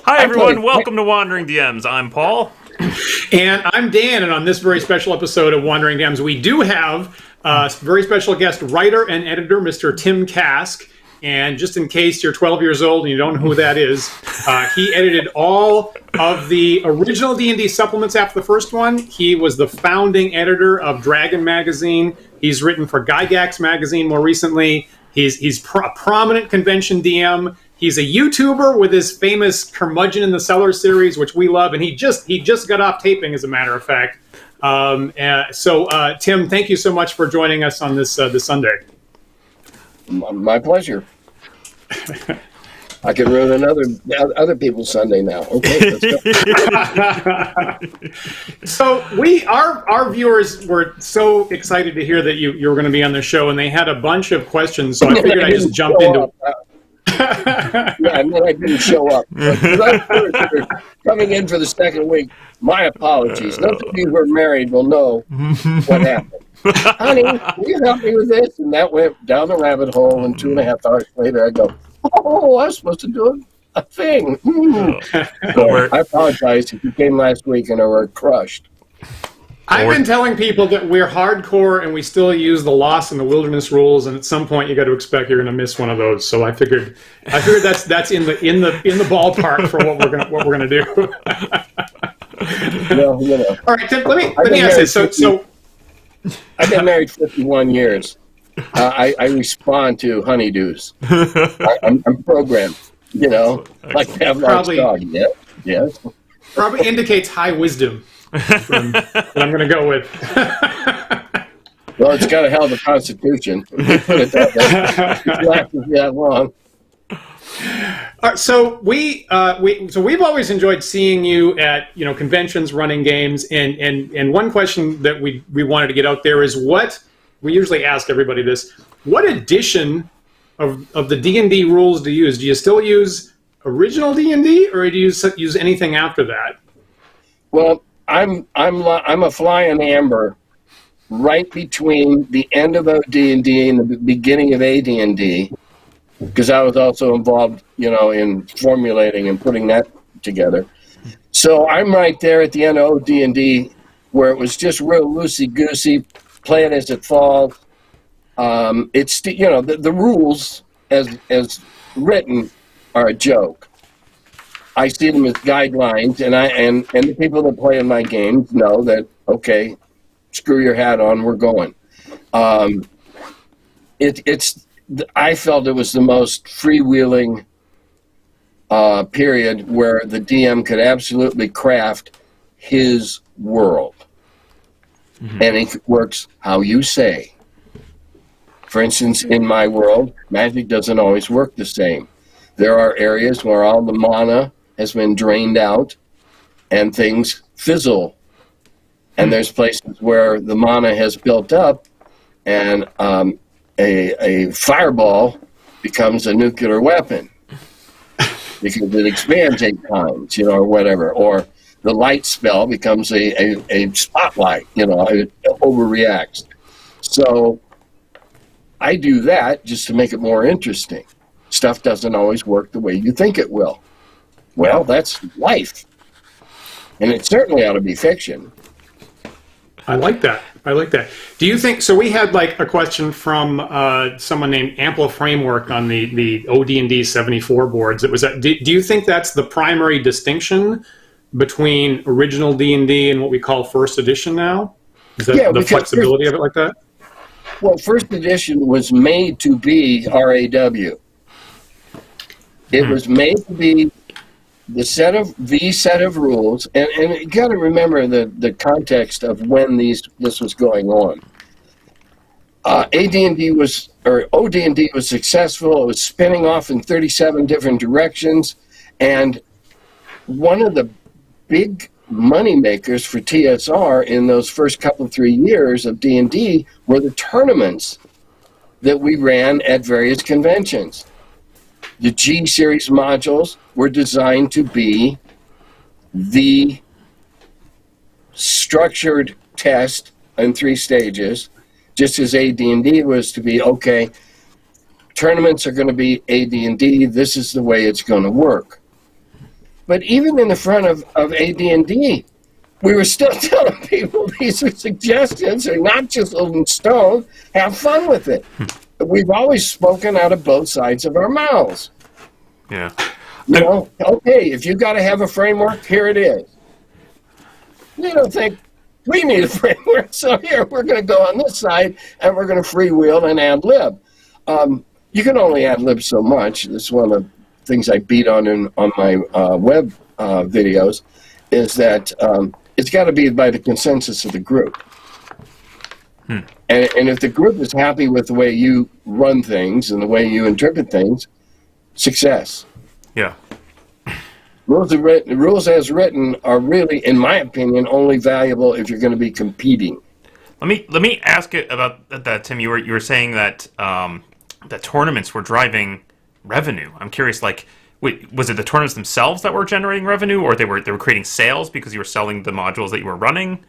Hi, everyone. Welcome to Wandering DMs. I'm Paul. And I'm Dan, and on this very special episode of Wandering DMs, we do have a very special guest writer and editor, Mr. Tim Kask. And just in case you're 12 years old and you don't know who that is, he edited all of the original D&D supplements after the first one. He was the founding editor of Dragon Magazine. He's written for Gygax Magazine more recently. He's a prominent convention DM. He's a YouTuber with his famous Curmudgeon in the Cellar series, which we love, and he just got off taping, as a matter of fact. So, Tim, thank you so much for joining us on this Sunday. My pleasure. I can ruin other people's Sunday now. Okay, let's go. So our viewers were so excited to hear that you were going to be on the show, and they had a bunch of questions. So I figured I'd just jump into. Yeah, and then I didn't show up. Coming in for the second week, my apologies. Those of you who are married will know what happened. Honey, will you help me with this? And that went down the rabbit hole, and 2.5 hours later I go, oh, I was supposed to do a thing. So I apologize if you came last week and I were crushed. I've been telling people that we're hardcore and we still use the Lost in the Wilderness rules, and at some point you got to expect you're going to miss one of those. So I figured that's in the ballpark for what we're gonna do. Well, you know. All right, Tim, let me ask this. So I've been married 51 years. I respond to honeydews. I'm programmed, you know, like to have large dog. Yeah, yes. Probably indicates high wisdom. That I'm going to go with. Well, it's got a hell of a constitution. Put it that way. It lasts that long. All right, so we've always enjoyed seeing you at conventions, running games, and one question that we wanted to get out there is what we usually ask everybody this: what edition of the D&D rules do you use? Do you still use original D&D, or do you use anything after that? Well, I'm a fly in amber, right between the end of OD&D and the beginning of AD&D, because I was also involved, in formulating and putting that together. So I'm right there at the end of OD&D, where it was just real loosey-goosey, play it as it falls. It's the rules as written are a joke. I see them as guidelines, and the people that play in my games know that, okay, screw your hat on, we're going. I felt it was the most freewheeling period where the DM could absolutely craft his world. Mm-hmm. And it works how you say. For instance, in my world, magic doesn't always work the same. There are areas where all the mana has been drained out and things fizzle. And there's places where the mana has built up and a fireball becomes a nuclear weapon because it expands 8 times, or whatever. Or the light spell becomes a spotlight, it overreacts. So I do that just to make it more interesting. Stuff doesn't always work the way you think it will. Well, that's life. And it certainly ought to be fiction. I like that. Do you think, so we had a question from someone named Ample Framework on the OD&D 74 boards. It was do you think that's the primary distinction between original D&D and what we call first edition now? Is that the flexibility of it like that? Well, first edition was made to be RAW. It was made to be the set of rules, and you got to remember the context of when this was going on. OD&D was successful. It was spinning off in 37 different directions, and one of the big money makers for TSR in those first 3 years of D&D were the tournaments that we ran at various conventions. The G series modules were designed to be the structured test in 3 stages, just as AD&D was to be, okay, tournaments are going to be AD&D, this is the way it's going to work. But even in the front of AD&D, we were still telling people these are suggestions, are not just in stone. Have fun with it. We've always spoken out of both sides of our mouths. Yeah. You know, okay, if you got to have a framework, here it is. We don't think we need a framework, so here, we're going to go on this side, and we're going to freewheel and ad-lib. You can only ad-lib so much. This is one of the things I beat on my web videos, is that it's got to be by the consensus of the group. And if the group is happy with the way you run things and the way you interpret things, success. Yeah. Rules as written are really, in my opinion, only valuable if you're going to be competing. Let me ask it about that, Tim. You were saying that that tournaments were driving revenue. I'm curious, like, was it the tournaments themselves that were generating revenue, or they were creating sales because you were selling the modules that you were running?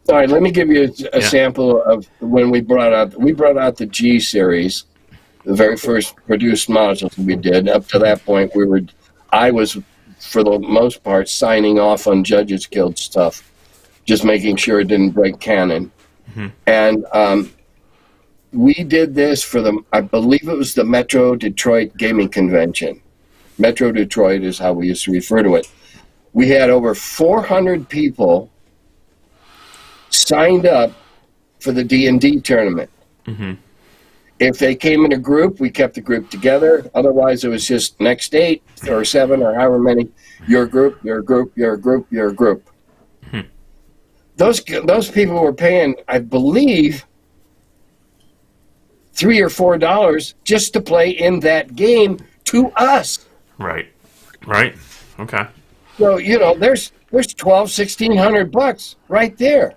All right, let me give you a sample of when we brought out the G series, the very first produced modules we did. Up to that point, I was, for the most part, signing off on Judges Guild stuff, just making sure it didn't break canon. And we did this for I believe it was the Metro Detroit Gaming Convention. Metro Detroit is how we used to refer to it. We had over 400 people signed up for the D&D tournament. If they came in a group, we kept the group together. Otherwise, it was just next 8 or 7 or however many, your group, your group, your group, your group. Those people were paying, I believe, $3 or $4 just to play in that game to us. Right. Okay. So, you know, there's $1,200-$1,600 right there.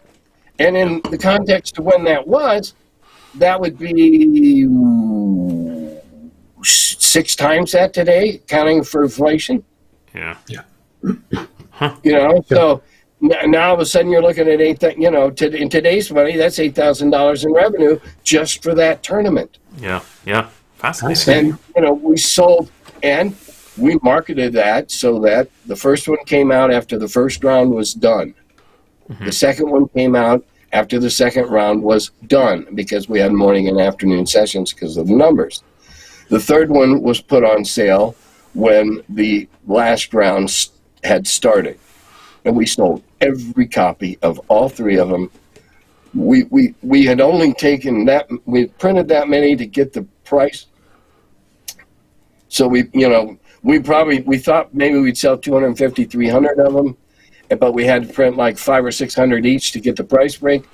And in the context of when that would be 6 times that today, counting for inflation. Yeah. You know, so now all of a sudden you're looking at in today's money, that's $8,000 in revenue just for that tournament. Yeah. Fascinating. And we sold and we marketed that so that the first one came out after the first round was done. The second one came out after the second round was done because we had morning and afternoon sessions because of the numbers. The third one was put on sale when the last round had started. And we sold every copy of all 3 of them. We had only taken we printed that many to get the price. So we thought maybe we'd sell 250, 300 of them, but we had to print like 500 or 600 each to get the price break.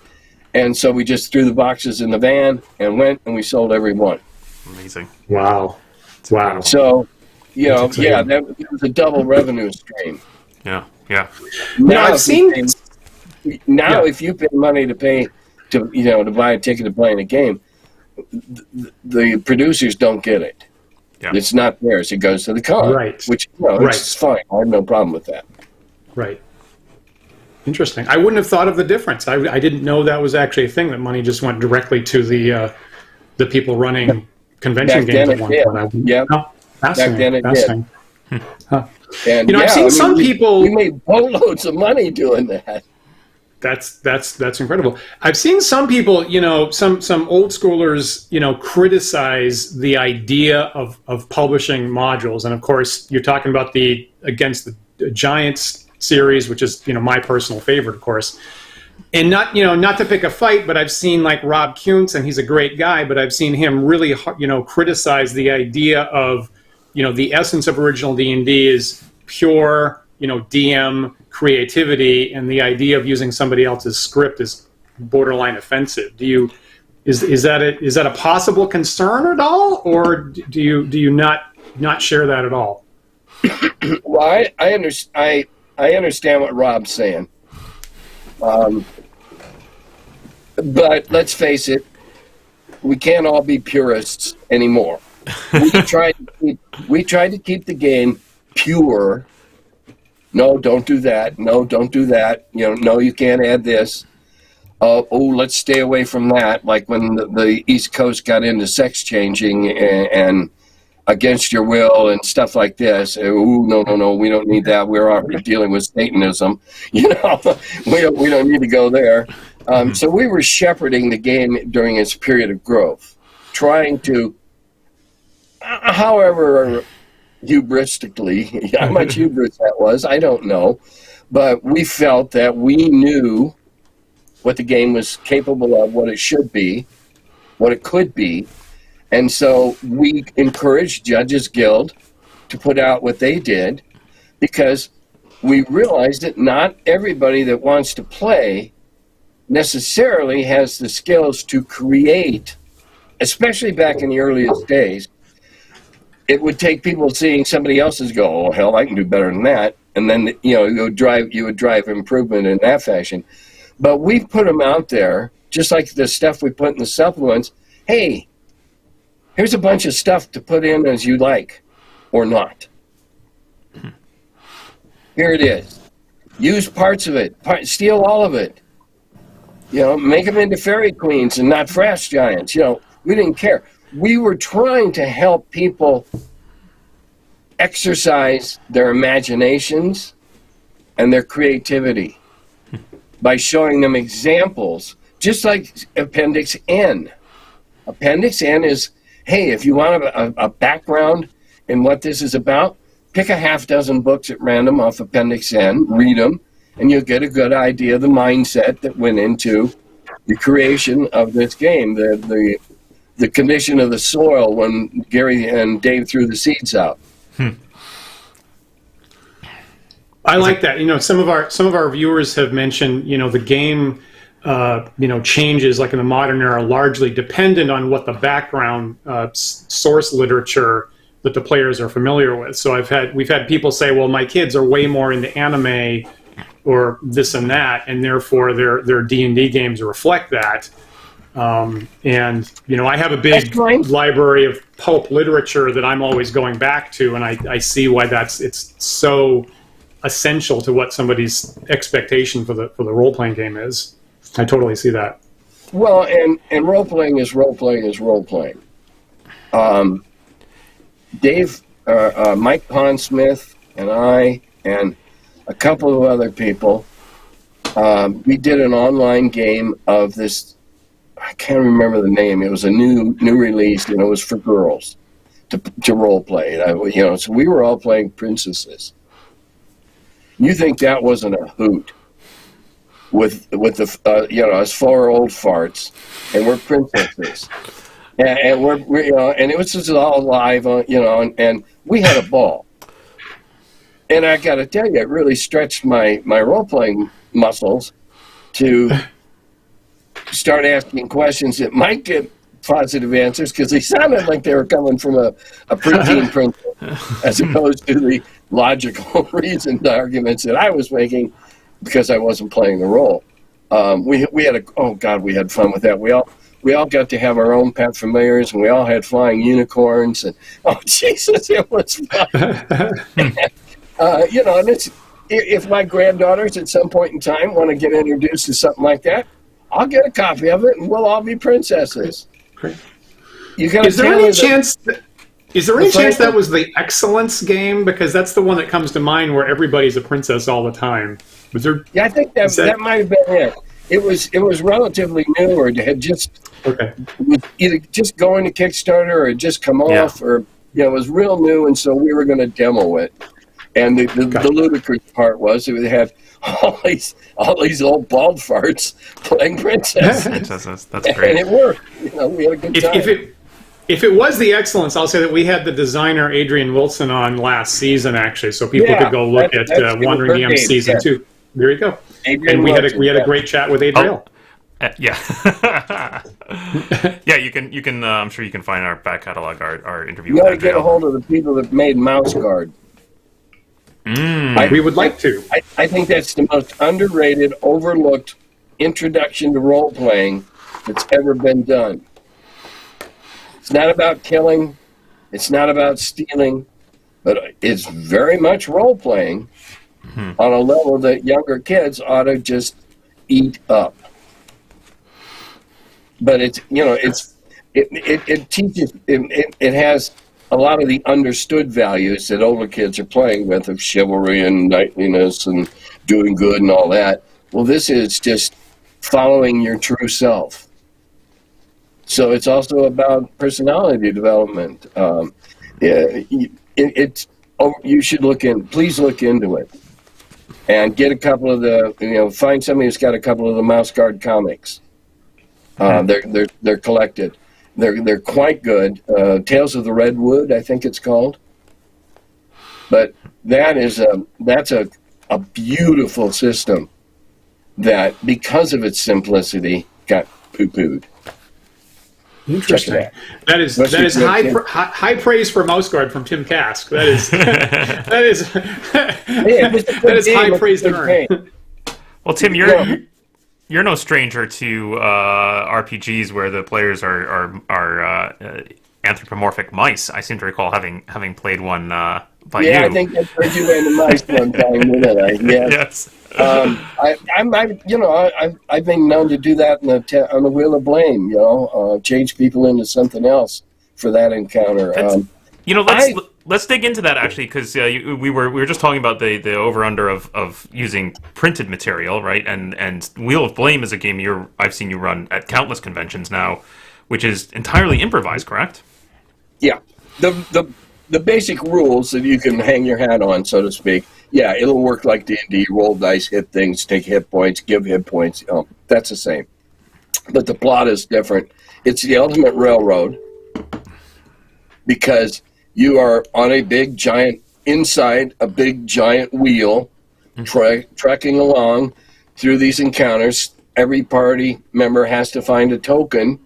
And so we just threw the boxes in the van and went and we sold every one. Amazing. Wow. So, that was a double revenue stream. Yeah. Now I've seen. If you pay money to buy a ticket to play in a game, the producers don't get it. Yeah. It's not theirs. It goes to the con. Right. Which it's fine. I have no problem with that. Right. Interesting. I wouldn't have thought of the difference. I didn't know that was actually a thing, that money just went directly to the people running convention games at one point. Yeah. Back then it did. And I've seen some people. We made boatloads of money doing that. That's incredible. I've seen some people, some old schoolers, criticize the idea of publishing modules, and of course, you're talking about against the Giants series, which is my personal favorite, of course. And not to pick a fight, but I've seen like Rob Kuntz, and he's a great guy, but I've seen him really criticize the idea of the essence of original D&D is pure DM creativity, and the idea of using somebody else's script is borderline offensive. Is that a possible concern at all, or do you not share that at all? Well, I understand what Rob's saying, but let's face it, we can't all be purists anymore. We tried to keep the game pure. No, don't do that. No, don't do that. No, you can't add this. Let's stay away from that. Like when the East Coast got into sex changing and against your will and stuff like this. Ooh, no, we don't need that. We're already dealing with Satanism. You know, we don't need to go there. So we were shepherding the game during its period of growth, trying to, however hubristically, how much hubris that was, I don't know, but we felt that we knew what the game was capable of, what it should be, what it could be. And so we encouraged Judges Guild to put out what they did, because we realized that not everybody that wants to play necessarily has the skills to create, especially back in the earliest days. It would take people seeing somebody else's go, oh, hell, I can do better than that. And then, you know, you would drive improvement in that fashion. But we put them out there, just like the stuff we put in the supplements. Hey, here's a bunch of stuff to put in as you like, or not. Here it is. Use parts of it. Steal all of it. You know, make them into fairy queens and not frost giants. You know, we didn't care. We were trying to help people exercise their imaginations and their creativity by showing them examples, just like Appendix N. Appendix N is, hey, if you want a background in what this is about, pick a half dozen books at random off Appendix N, read them, and you'll get a good idea of the mindset that went into the creation of this game, the condition of the soil when Gary and Dave threw the seeds out. I like that. You know, some of our viewers have mentioned, you know, the game, you know, changes like in the modern era largely dependent on what the background source literature that the players are familiar with. So we've had people say, well, my kids are way more into anime or this and that, and therefore their D&D games reflect that. And, you know, I have a big library of pulp literature that I'm always going back to, and I see why it's so essential to what somebody's expectation for the role-playing game is. I totally see that. Well, and role-playing is role-playing is role-playing. Dave, Mike Pondsmith, and I, and a couple of other people, we did an online game of this. I can't remember the name. It was a new release, and it was for girls to role play. You know, so we were all playing princesses. You think that wasn't a hoot? With the you know, us four old farts, and we're princesses, and we're you know, and it was just all live, you know, and we had a ball. And I got to tell you, it really stretched my role playing muscles to start asking questions that might get positive answers, because they sounded like they were coming from a preteen princess, as opposed to the logical reasoned arguments that I was making because I wasn't playing the role. We had fun with that. We all got to have our own pet familiars, and we all had flying unicorns, and oh Jesus, it was fun. You know, and if my granddaughters at some point in time want to get introduced to something like that, I'll get a copy of it, and we'll all be princesses. Great. Is there any chance that was the Excellence game? Because that's the one that comes to mind where everybody's a princess all the time. Was there? Yeah, I think that might have been it. It was relatively new, or it had just was either just going to Kickstarter or it just come off, or you know, it was real new, and so we were going to demo it. And the ludicrous part was it had all these old bald farts playing princesses. That's great. And it worked. You know, we had a good time. If it was the Excellence, I'll say that we had the designer Adrian Wilson on last season, actually, so people could go look at Wandering DM Season 2. There you go. Adrian and we had a great chat with Adriel. Yeah. Yeah, you can. I'm sure you can find our back catalog, our interview. You got to get a hold of the people that made Mouse Guard. We would like to. I think that's the most underrated, overlooked introduction to role playing that's ever been done. It's not about killing. It's not about stealing, but it's very much role playing on a level that younger kids ought to just eat up. But it's, you know, it teaches, it has a lot of the understood values that older kids are playing with of chivalry and knightliness and doing good and all that. Well, this is just following your true self. So it's also about personality development. You should please look into it, and get a couple of find somebody who's got a couple of the Mouse Guard comics. They're collected. They're quite good. Tales of the Redwood, I think it's called. But that's a beautiful system that, because of its simplicity, got poo-pooed. Interesting. That is high praise for Mouse Guard from Tim Kask. That is high praise to earn. Well, Tim, you're no stranger to RPGs where the players are anthropomorphic mice. I seem to recall having played one by you. Yeah, I think I heard you in the mice one time, didn't I? Yes. I've been known to do that on the Wheel of Blame. Change people into something else for that encounter. Let's dig into that actually, because we were just talking about the over under of using printed material, right? And Wheel of Blame is a game I've seen you run at countless conventions now, which is entirely improvised, correct? Yeah, the basic rules that you can hang your hat on, so to speak. Yeah, it'll work like D&D. Roll dice, hit things, take hit points, give hit points. That's the same. But the plot is different. It's the ultimate railroad because you are on inside a big giant wheel, trekking along through these encounters. Every party member has to find a token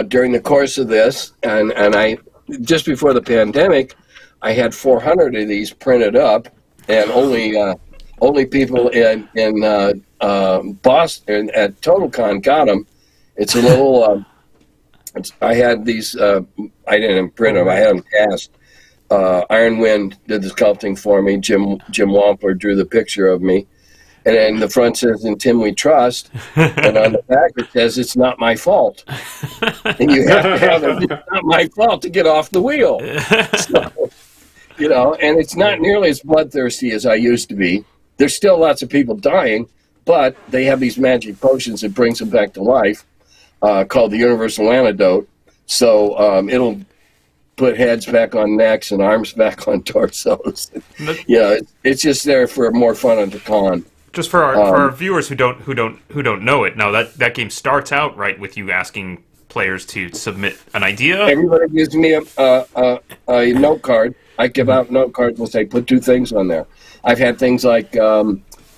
during the course of this. And I, just before the pandemic, I had 400 of these printed up, and only people in Boston at TotalCon got them. It's a little. I had these. I didn't print them. I had them cast. Iron Wind did the sculpting for me. Jim Wampler drew the picture of me, and then the front says, "In Tim we trust," and on the back it says, "It's not my fault." And you have to have it. It's not my fault to get off the wheel. So, and it's not nearly as bloodthirsty as I used to be. There's still lots of people dying, but they have these magic potions that brings them back to life, called the Universal Antidote. So it'll put heads back on necks and arms back on torsos. It's just there for more fun at the con. Just for our viewers who don't know it. Now that game starts out right with you asking players to submit an idea. Everybody gives me a note card. I give out note cards and say, put 2 things on there. I've had things like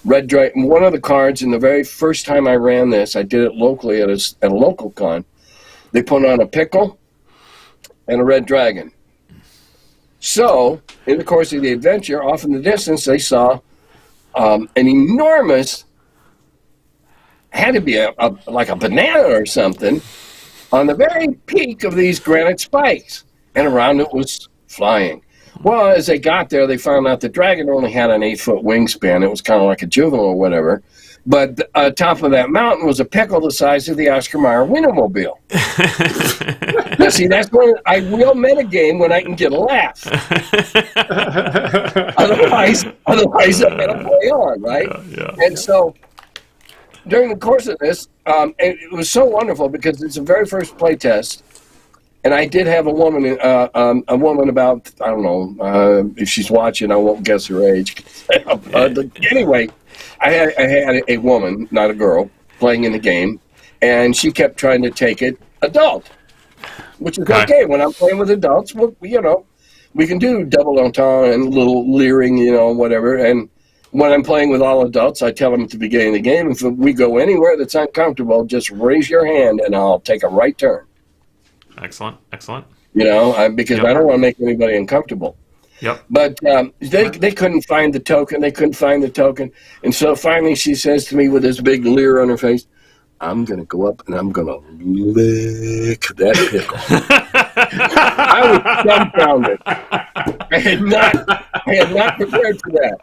Red Dragon. One of the cards, in the very first time I ran this, I did it locally at a local con. They put on a pickle and a red dragon. So, in the course of the adventure, off in the distance, they saw an enormous, had to be like a banana or something, on the very peak of these granite spikes. And around it was flying. Well, as they got there, they found out the dragon only had an 8-foot wingspan. It was kind of like a juvenile or whatever. But top of that mountain was a pickle the size of the Oscar Mayer Wienermobile. Now, see, that's when I will metagame when I can get a laugh. Otherwise I'm going to play on, right? And so during the course of this, it was so wonderful because it's the very first play test. And I did have a woman about, I don't know, if she's watching, I won't guess her age. Anyway, I had a woman, not a girl, playing in the game, and she kept trying to take it adult, which is okay. When I'm playing with adults, well, we can do double entendre and little leering, whatever. And when I'm playing with all adults, I tell them at the beginning of the game, if we go anywhere that's uncomfortable, just raise your hand and I'll take a right turn. Excellent. Because I don't want to make anybody uncomfortable. Yep. But they couldn't find the token. And so finally she says to me with this big leer on her face, I'm going to go up and I'm going to lick that pickle. I was dumbfounded. I had not prepared for that.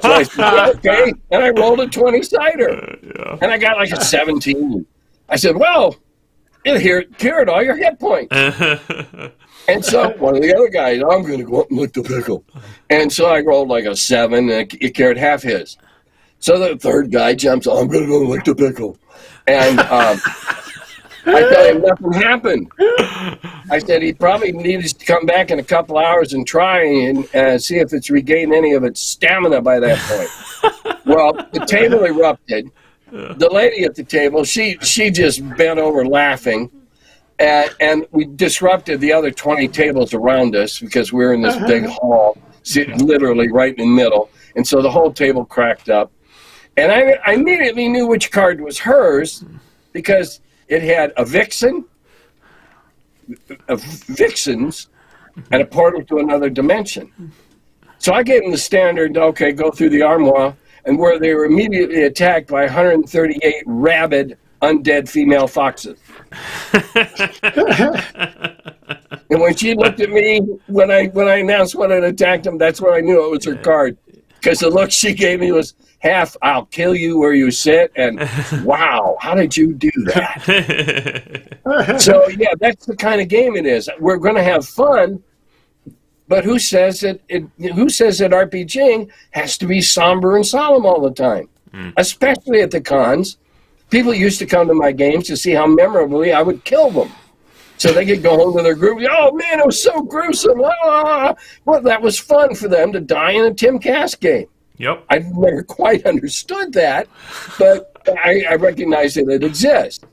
So I said, okay. And I rolled a 20-sider. And I got like a 17. I said, well, It'll cure all your hit points. And so one of the other guys, I'm going to go up and lick the pickle. And so I rolled like a 7, and it cured half his. So the third guy jumps on, I'm going to go lick the pickle. And I tell him nothing happened. I said he probably needs to come back in a couple hours and try and see if it's regained any of its stamina by that point. Well, the table erupted. The lady at the table, she just bent over laughing. And we disrupted the other 20 tables around us because we're in this big hall, literally right in the middle. And so the whole table cracked up. And I immediately knew which card was hers because it had a vixen, vixens, and a portal to another dimension. So I gave them the standard, okay, go through the armoire, and where they were immediately attacked by 138 rabid, undead female foxes. And when she looked at me, when I announced what had attacked them, that's when I knew it was her card. Because the look she gave me was half, I'll kill you where you sit, and wow, how did you do that? So, yeah, that's the kind of game it is. We're going to have fun, but who says that RPGing has to be somber and solemn all the time? Especially at the cons. People used to come to my games to see how memorably I would kill them. So they could go home to their group, oh man, it was so gruesome. Ah. Well, that was fun for them to die in a Tim Kask game. Yep. I never quite understood that, but I recognize that it exists.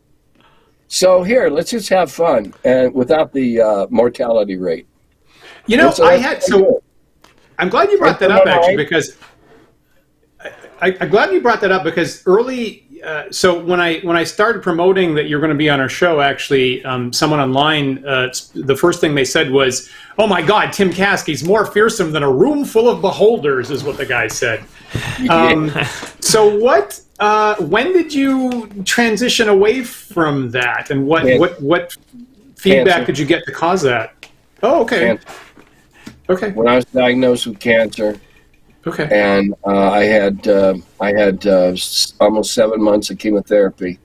So here, let's just have fun and without the mortality rate. You know, I'm glad you brought that up, actually, because I'm glad you brought that up because early. So when I started promoting that you're going to be on our show, actually, someone online, the first thing they said was, "Oh my God, Tim Kask, he's more fearsome than a room full of beholders," is what the guy said. So what? When did you transition away from that, and what feedback did you get to cause that? Oh, okay. Cancer. Okay. When I was diagnosed with cancer. Okay. And I had almost 7 months of chemotherapy,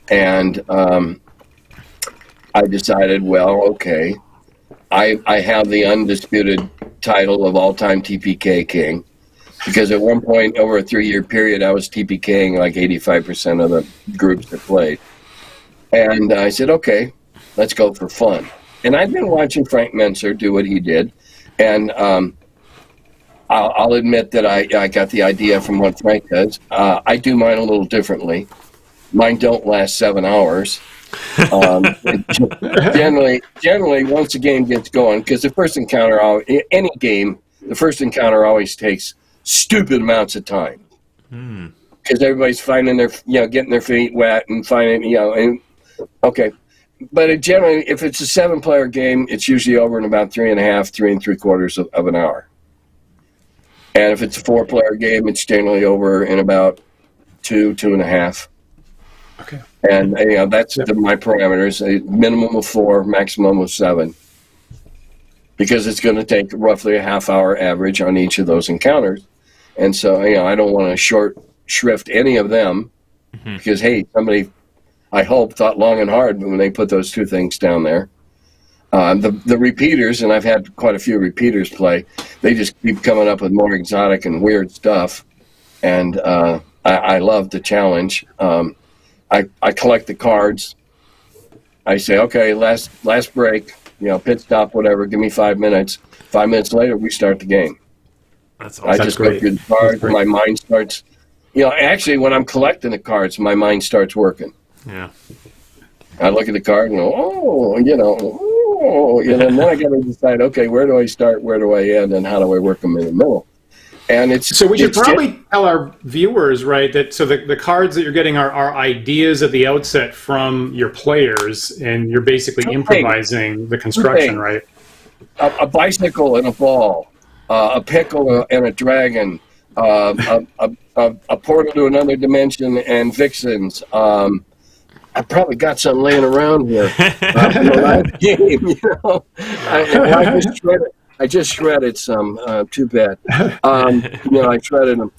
and I decided, well, okay, I have the undisputed title of all-time TPK king, because at one point over a 3-year period I was TPKing like 85% of the groups that played, and I said, okay, let's go for fun. And I've been watching Frank Menser do what he did, and I'll admit that I got the idea from what Frank does. I do mine a little differently. Mine don't last 7 hours. Generally, once the game gets going, because the first encounter, any game, the first encounter always takes stupid amounts of time. Because everybody's finding getting their feet wet and finding, okay. But generally, if it's a 7-player game, it's usually over in about 3 3/4 of an hour. And if it's a 4-player game, it's generally over in about 2.5. Okay. And that's my parameters: a minimum of 4, maximum of 7, because it's going to take roughly a half-hour average on each of those encounters. And so, I don't want to short shrift any of them, because hey, somebody, I hope, thought long and hard when they put those 2 things down there. The repeaters, and I've had quite a few repeaters play, they just keep coming up with more exotic and weird stuff, and I love the challenge. I collect the cards. I say, okay, last break, pit stop, whatever, give me 5 minutes. 5 minutes later, we start the game. That's awesome. I just go through the cards, my mind starts, actually when I'm collecting the cards, my mind starts working. Yeah. I look at the card and go, and then I got to decide, okay, where do I start, where do I end, and how do I work them in the middle? And so we should probably tell our viewers, right, that the cards that you're getting are ideas at the outset from your players, and you're basically improvising the construction, right? A bicycle and a ball, a pickle and a dragon, a portal to another dimension, and vixens. I probably got some laying around here. Live game, I just shredded some. Too bad. I shredded them.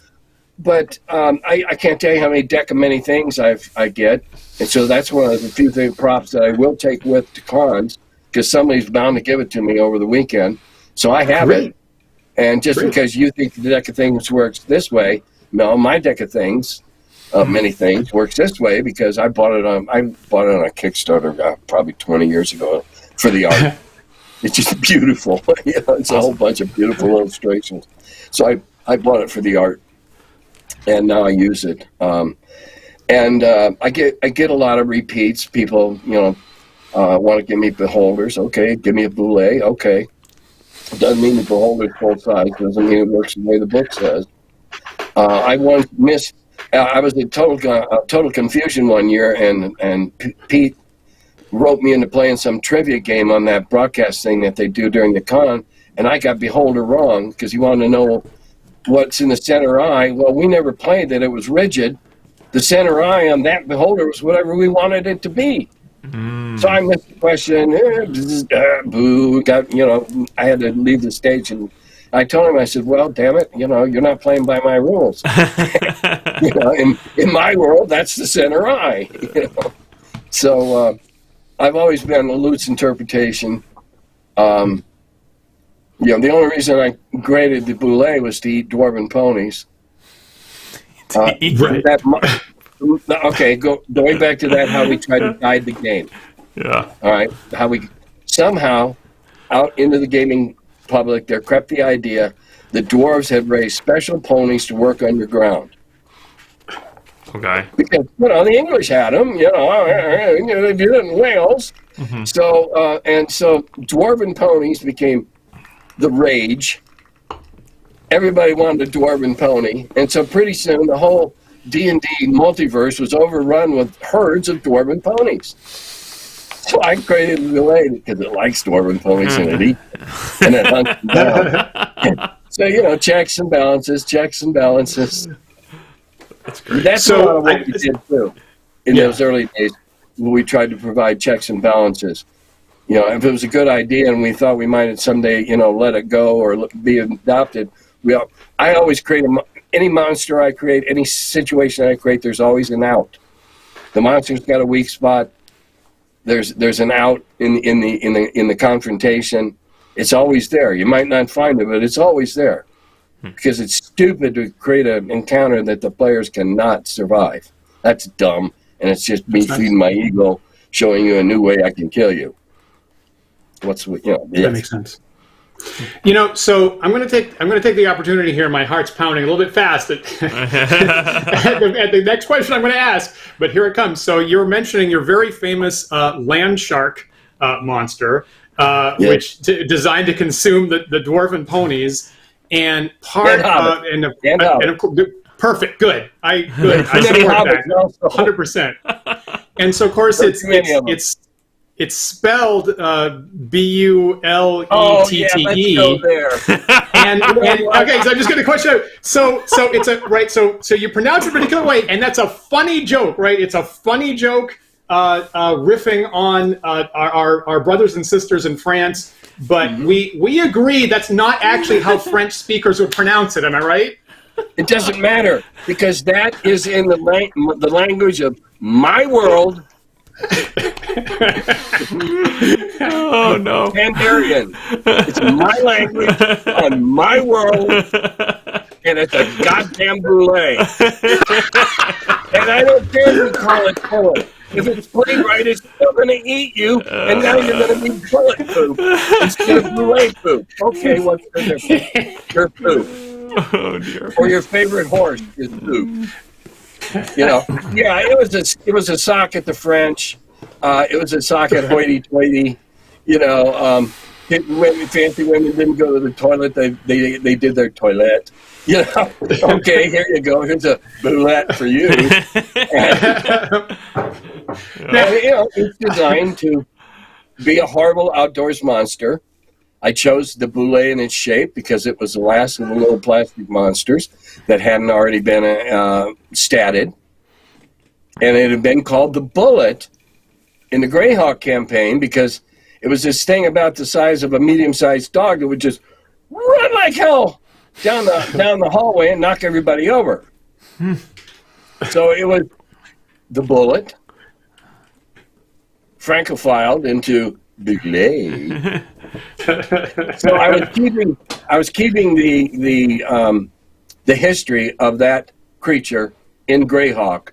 I can't tell you how many things I get, and so that's one of the few props that I will take with to cons, because somebody's bound to give it to me over the weekend. So I have it, and just because you think the deck of things works this way, no, my deck of things, many things, works this way because I bought it on a Kickstarter probably 20 years ago for the art. It's just beautiful. It's a whole bunch of beautiful illustrations. So I bought it for the art, and now I use it. I get a lot of repeats. People, want to give me beholders. Okay, give me a Bulette. Okay, doesn't mean the beholder's full size. Doesn't mean it works the way the book says. I once missed. I was in total confusion one year, and Pete wrote me into playing some trivia game on that broadcast thing that they do during the con, and I got beholder wrong because he wanted to know what's in the center eye. Well, we never played that. It was rigid. The center eye on that beholder was whatever we wanted it to be. So I missed the question. Boo! I had to leave the stage, and I told him, I said, "Well, damn it, you're not playing by my rules. In my world, that's the center eye." So I've always been a loose interpretation. The only reason I graded the Bulette was to eat dwarven ponies. Going back to that, how we try to guide the game. Yeah. All right. How we somehow out into the gaming public, there crept the idea the dwarves had raised special ponies to work underground. Okay. Because the English had them. They did it in Wales. Mm-hmm. So dwarven ponies became the rage. Everybody wanted a dwarven pony, and so pretty soon the whole D&D multiverse was overrun with herds of dwarven ponies. So I created the Bulette because it likes dwarven ponies and it eats them, and it hunts them down. So checks and balances. That's great. That's a lot of what we did too in those early days when we tried to provide checks and balances. If it was a good idea and we thought we might someday, let it go or be adopted, I always create any monster I create, any situation I create, there's always an out. The monster's got a weak spot. There's an out in the confrontation. It's always there. You might not find it, but it's always there. Because it's stupid to create an encounter that the players cannot survive. That's dumb, and it's just me feeding my ego, showing you a new way I can kill you. That makes sense. So I'm going to take the opportunity here. My heart's pounding a little bit fast at the next question I'm going to ask, but here it comes. So you're mentioning your very famous land shark monster, which designed to consume the dwarven ponies, and part of perfect, good. I support that 100%. And so of course it's spelled Bullette. Oh, yeah, let's go there. and okay, so I'm just going to question out. So it's a right. So you pronounce it a particular way, and that's a funny joke, right? It's a funny joke, riffing on our brothers and sisters in France. But we agree that's not actually how French speakers would pronounce it. Am I right? It doesn't matter because that is in the language of my world. Oh no! Pandarian. It's my language on my world, and it's a goddamn Bulette. And I don't care if you call it bullet. If it's playwright, it's still going to eat you, and now you're going to be bullet poop instead of Bulette poop. Okay, what's the difference? Your poop. Oh dear. Or your favorite horse is poop. It was a sock at the French. It was a sock at hoity-toity. Fancy women didn't go to the toilet. They did their toilet. Okay, here you go. Here's a Bulette for you. And, it's designed to be a horrible outdoors monster. I chose the Bulette in its shape because it was the last of the little plastic monsters that hadn't already been statted. And it had been called the Bulette in the Greyhawk campaign because it was this thing about the size of a medium-sized dog that would just run like hell down the hallway and knock everybody over. So it was the Bulette, francophiled into Bulette. So I was keeping the history of that creature in Greyhawk,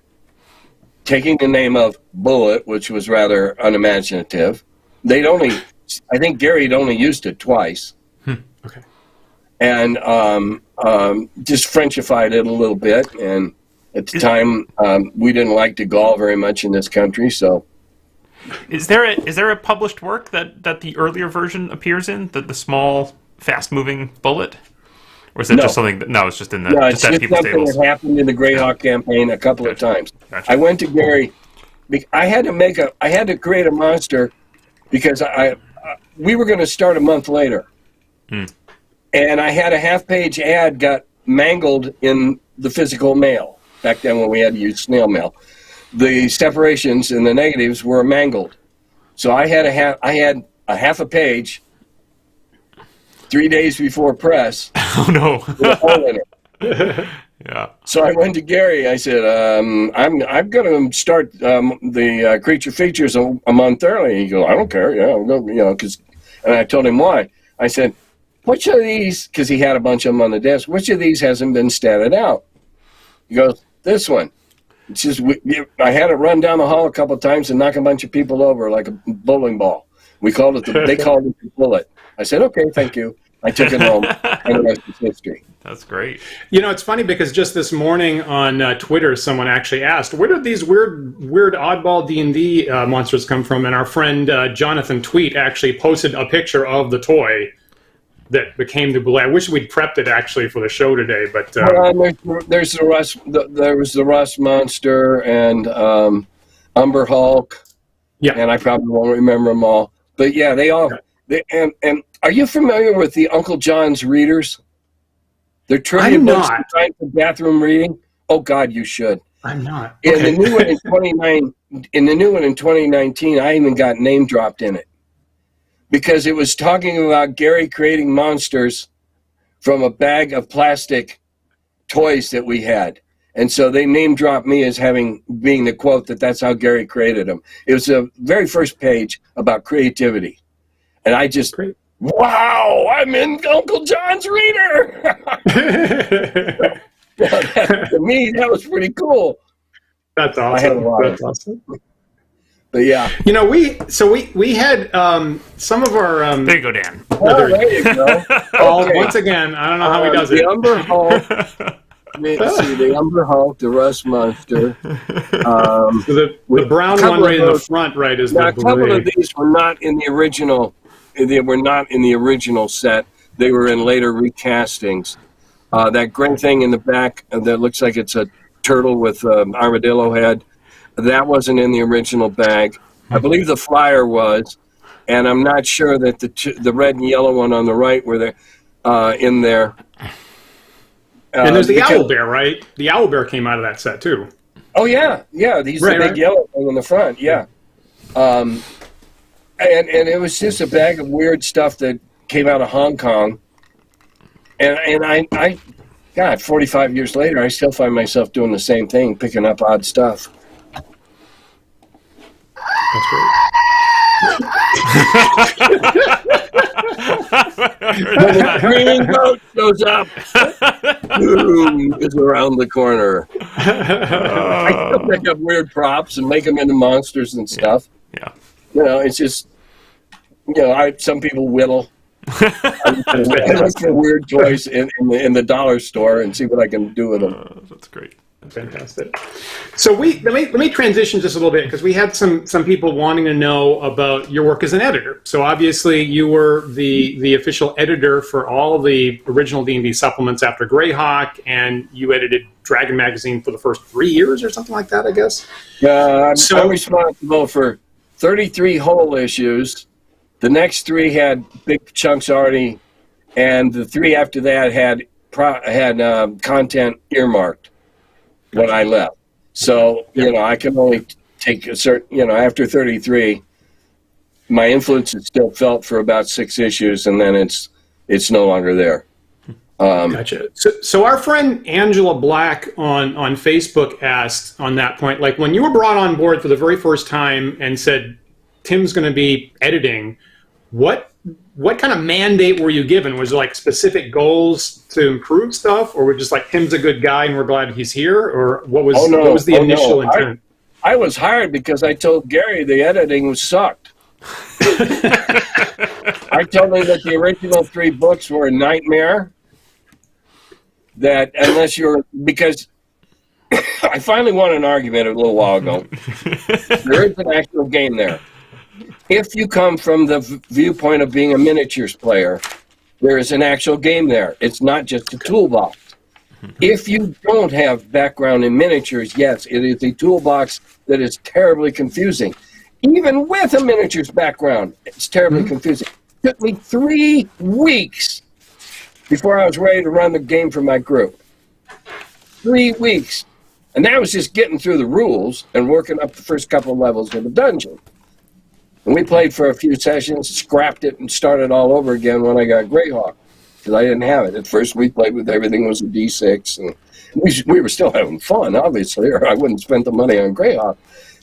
taking the name of Bulette, which was rather unimaginative. I think Gary had only used it twice. Okay. And just Frenchified it a little bit. And at the time, we didn't like de Gaulle very much in this country, so. Is there a published work that the earlier version appears in, the small, fast-moving Bulette? Or is it just something that, no, it's just in the No, it's just people's something tables? that happened in the Greyhawk campaign a couple of times. Gotcha. I went to Gary. I had to create a monster because we were going to start a month later. And I had a half-page ad got mangled in the physical mail back then when we had to use snail mail. The separations and the negatives were mangled. So I had a half a page 3 days before press. Oh, no. With a hole in it. Yeah. So I went to Gary. I said, I'm going to start the creature features a month early. He goes, I don't care. Yeah, I'll go, and I told him why. I said, which of these, because he had a bunch of them on the desk, which of these hasn't been statted out? He goes, this one. It's just, I had it run down the hall a couple of times and knock a bunch of people over like a bowling ball. They called it the Bulette. I said, okay, thank you. I took it home, and the rest is history. That's great. It's funny because just this morning on Twitter, someone actually asked, where did these weird oddball D&D monsters come from? And our friend Jonathan Tweet actually posted a picture of the toy that became the Bulette. I wish we'd prepped it actually for the show today, but there's the Rust. There was the Rust monster and Umber Hulk. Yeah, and I probably won't remember them all, but yeah, they all. And are you familiar with the Uncle John's readers? They're trivia books designed for bathroom reading. Oh God, you should. I'm not. In the new one in 2019, I even got name dropped in it because it was talking about Gary creating monsters from a bag of plastic toys that we had. And so they name dropped me as being the quote that's how Gary created them. It was the very first page about creativity. And I just, wow, I'm in Uncle John's reader. To me, that was pretty cool. That's awesome. That's awesome. But yeah. We had some of our... there you go, Dan. Oh, there you go. Okay. Once again, I don't know how he does it. The Umber Hulk. Let's see, the Umber Hulk, the Rust Monster. So the brown one right in the front, right, is the a couple of these were not in the original. They were not in the original set. They were in later recastings. That gray thing in the back that looks like it's a turtle with armadillo head, that wasn't in the original bag. I believe the flyer was, and I'm not sure that the red and yellow one on the right were there in there. And there's the owl bear, right? The owl bear came out of that set too. Oh yeah. He's the big yellow thing in the front. Yeah. And it was just a bag of weird stuff that came out of Hong Kong. And I, God, 45 years later, I still find myself doing the same thing, picking up odd stuff. That's great. When the green boat shows up, boom, is around the corner. I still pick up weird props and make them into monsters and stuff. Yeah. It's just, some people whittle. I look for weird toys in the dollar store and see what I can do with them. That's great. Fantastic. So let me transition just a little bit because we had some people wanting to know about your work as an editor. So obviously you were the official editor for all the original D&D supplements after Greyhawk, and you edited Dragon Magazine for the first 3 years or something like that, I guess. I'm responsible for 33 whole issues. The next 3 had big chunks already, and the 3 after that had content earmarked when I left. So, I can only take a certain, after 33, my influence is still felt for about 6 issues, and then it's no longer there. Gotcha. So our friend Angela Black on Facebook asked on that point, like when you were brought on board for the very first time and said, Tim's going to be editing, what kind of mandate were you given? Was it like specific goals to improve stuff, or were just like, Tim's a good guy and we're glad he's here? Or what was the initial intent? I was hired because I told Gary the editing was sucked. I told him that the original 3 books were a nightmare. That unless you're, because I finally won an argument a little while ago. There is an actual game there. If you come from the viewpoint of being a miniatures player, there is an actual game there. It's not just a toolbox. If you don't have background in miniatures, yes, it is a toolbox that is terribly confusing. Even with a miniatures background, it's terribly confusing. It took me 3 weeks before I was ready to run the game for my group. 3 weeks. And that was just getting through the rules and working up the first couple of levels of the dungeon. And we played for a few sessions, scrapped it, and started all over again when I got Greyhawk, because I didn't have it. At first, we played with everything was a D6, and we were still having fun, obviously, or I wouldn't spend the money on Greyhawk.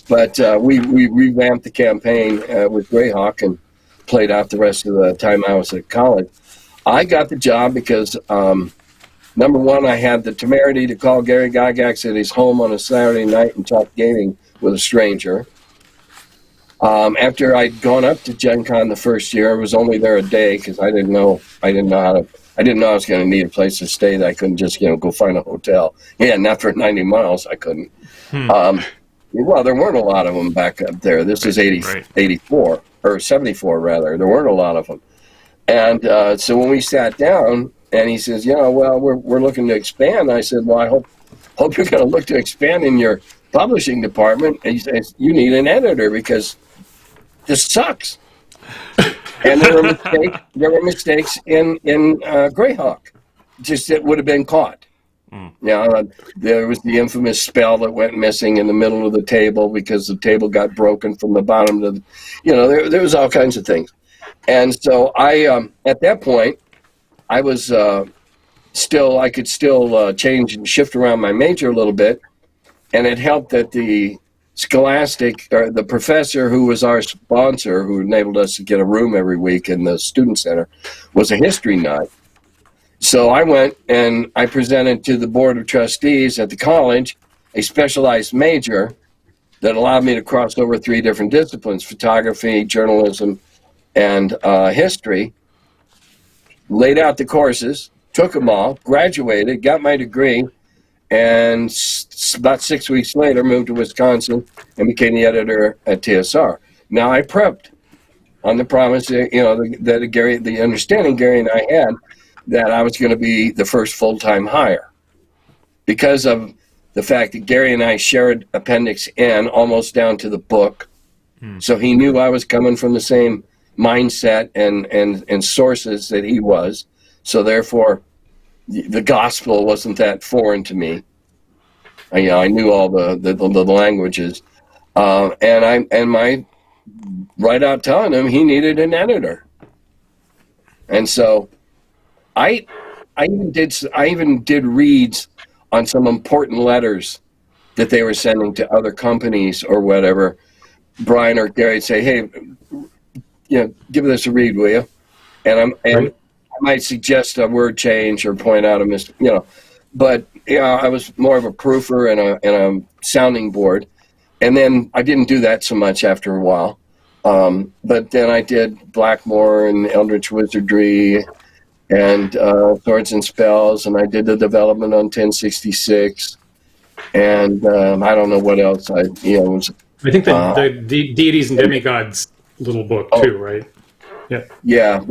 But we revamped the campaign with Greyhawk and played out the rest of the time I was at college. I got the job because, number one, I had the temerity to call Gary Gygax at his home on a Saturday night and talk gaming with a stranger. After I'd gone up to Gen Con the first year, I was only there a day because I didn't know I was going to need a place to stay. That I couldn't just go find a hotel. Yeah, not for 90 miles. I couldn't. Well, there weren't a lot of them back up there. This is 84 or 74 rather. There weren't a lot of them. And so when we sat down, and he says, well, we're looking to expand. I said, well, I hope you're going to look to expand in your publishing department. And he says, you need an editor because this sucks. And there were mistakes in Greyhawk, just that would have been caught. There was the infamous spell that went missing in the middle of the table because the table got broken from the bottom to the, there was all kinds of things. And so I, at that point, I was I could still change and shift around my major a little bit. And it helped that the Scholastic, or the professor who was our sponsor, who enabled us to get a room every week in the student center, was a history nut. So I went and I presented to the board of trustees at the college a specialized major that allowed me to cross over 3 different disciplines: photography, journalism, and history. Laid out the courses, took them all, graduated, got my degree, and about 6 weeks later moved to Wisconsin and became the editor at TSR. Now I prepped on the promise, that Gary, the understanding Gary and I had, that I was going to be the first full-time hire, because of the fact that Gary and I shared Appendix N almost down to the book. So he knew I was coming from the same mindset and sources that he was. So therefore, the gospel wasn't that foreign to me. I knew all the languages, and my right out telling him he needed an editor, and so I even did reads on some important letters that they were sending to other companies or whatever. Brian or Gary would say, "Hey, give this a read, will you?" And I might suggest a word change or point out a mistake, But I was more of a proofer and a sounding board, and then I didn't do that so much after a while. But then I did Blackmore and Eldritch Wizardry and Swords and Spells, and I did the development on 1066, and I don't know what else I think the Deities and Demigods little book too, right? Yeah.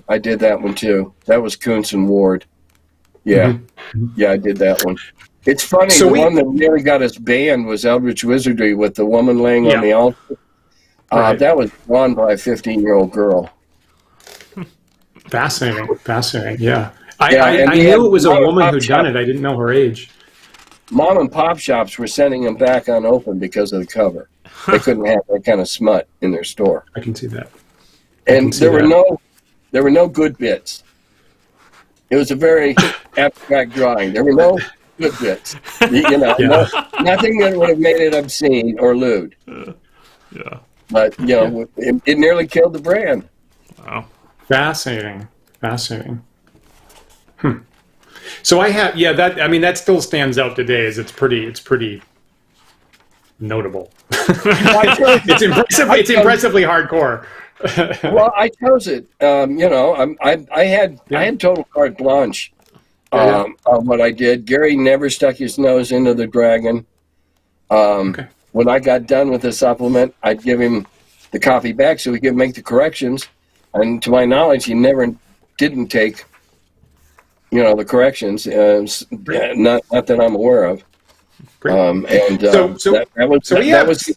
I did that one too. That was Kuntz and Ward. Yeah, I did that one. It's funny, so the one that really got us banned was Eldritch Wizardry with the woman laying on the altar. That was drawn by a 15-year-old girl. Fascinating, yeah. I knew it was a woman who'd done it. I didn't know her age. Mom and pop shops were sending them back unopened because of the cover. They couldn't have that kind of smut in their store. I can see that. And there were no good bits. It was a very abstract drawing. There were no good bits. Nothing that would have made it obscene or lewd. Yeah. But, it nearly killed the brand. Wow. Fascinating. So I have, that still stands out today as it's pretty notable. It's impressively hardcore. Well, I chose it. I had total carte blanche of what I did. Gary never stuck his nose into the dragon. When I got done with the supplement, I'd give him the copy back so he could make the corrections. And to my knowledge, he never didn't take, the corrections. Not that I'm aware of. That was the